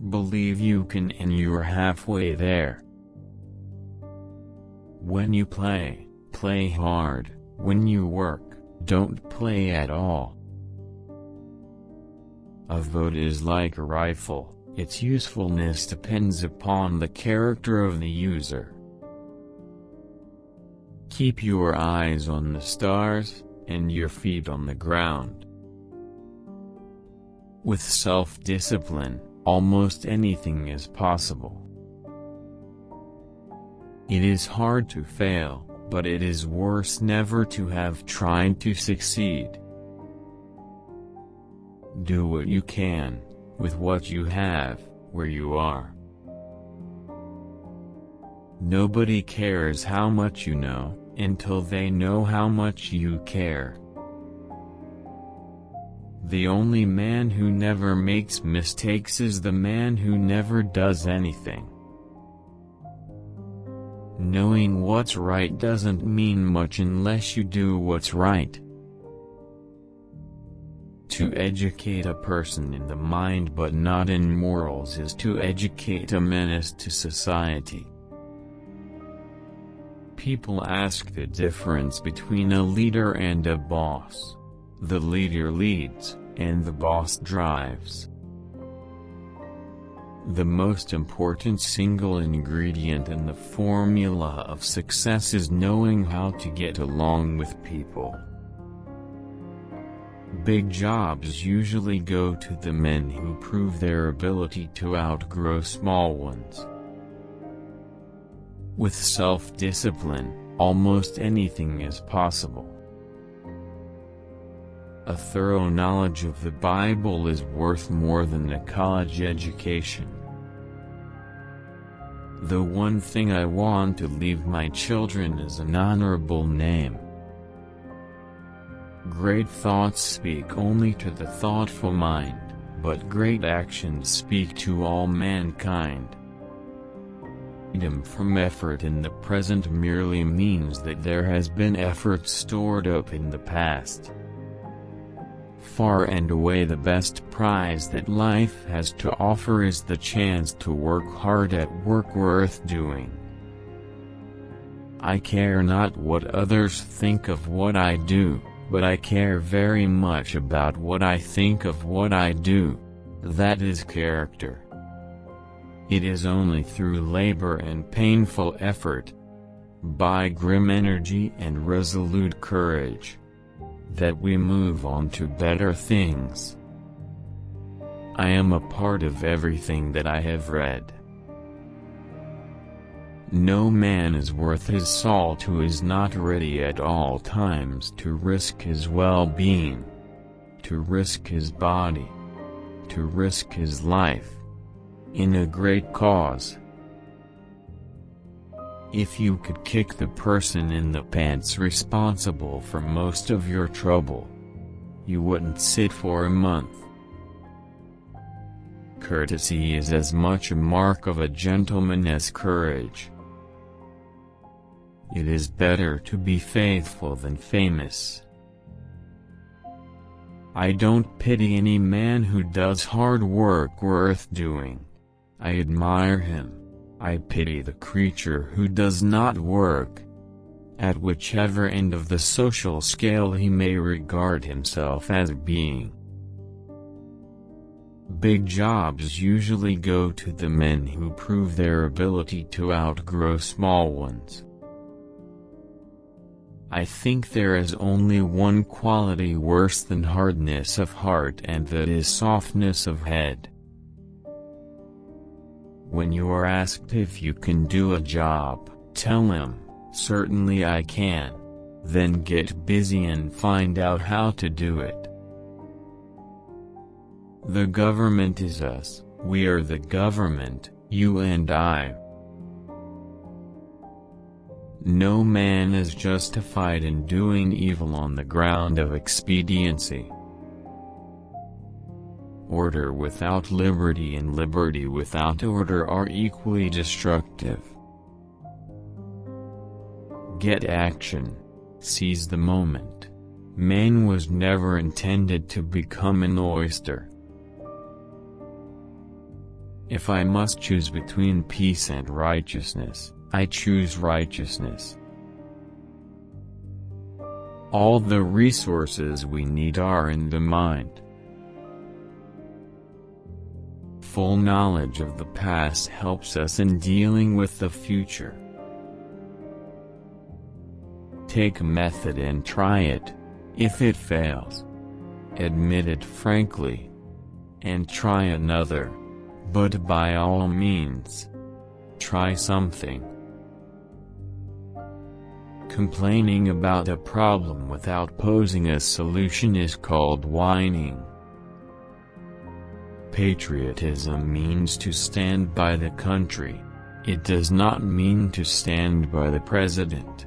Believe you can and you're halfway there. When you play, play hard. When you work, don't play at all. A vote is like a rifle, its usefulness depends upon the character of the user. Keep your eyes on the stars, and your feet on the ground. With self-discipline, almost anything is possible. It is hard to fail, but it is worse never to have tried to succeed. Do what you can, with what you have, where you are. Nobody cares how much you know, until they know how much you care. The only man who never makes mistakes is the man who never does anything. Knowing what's right doesn't mean much unless you do what's right. To educate a person in the mind but not in morals is to educate a menace to society. People ask the difference between a leader and a boss. The leader leads, and the boss drives. The most important single ingredient in the formula of success is knowing how to get along with people. Big jobs usually go to the men who prove their ability to outgrow small ones. With self-discipline, almost anything is possible. A thorough knowledge of the Bible is worth more than a college education. The one thing I want to leave my children is an honorable name. Great thoughts speak only to the thoughtful mind, but great actions speak to all mankind. Freedom from effort in the present merely means that there has been effort stored up in the past. Far and away the best prize that life has to offer is the chance to work hard at work worth doing. I care not what others think of what I do, but I care very much about what I think of what I do. That is character. It is only through labor and painful effort, by grim energy and resolute courage, that we move on to better things. I am a part of everything that I have read. No man is worth his salt who is not ready at all times to risk his well-being, to risk his body, to risk his life, in a great cause. If you could kick the person in the pants responsible for most of your trouble, you wouldn't sit for a month. Courtesy is as much a mark of a gentleman as courage. It is better to be faithful than famous. I don't pity any man who does hard work worth doing. I admire him. I pity the creature who does not work. At whichever end of the social scale he may regard himself as being. Big jobs usually go to the men who prove their ability to outgrow small ones. I think there is only one quality worse than hardness of heart, and that is softness of head. When you are asked if you can do a job, tell him, "Certainly I can." Then get busy and find out how to do it. The government is us, we are the government, you and I. No man is justified in doing evil on the ground of expediency. Order without liberty and liberty without order are equally destructive. Get action. Seize the moment. Man was never intended to become an oyster. If I must choose between peace and righteousness, I choose righteousness. All the resources we need are in the mind. Full knowledge of the past helps us in dealing with the future. Take a method and try it. If it fails, admit it frankly, and try another. But by all means, try something. Complaining about a problem without posing a solution is called whining. Patriotism means to stand by the country. It does not mean to stand by the president.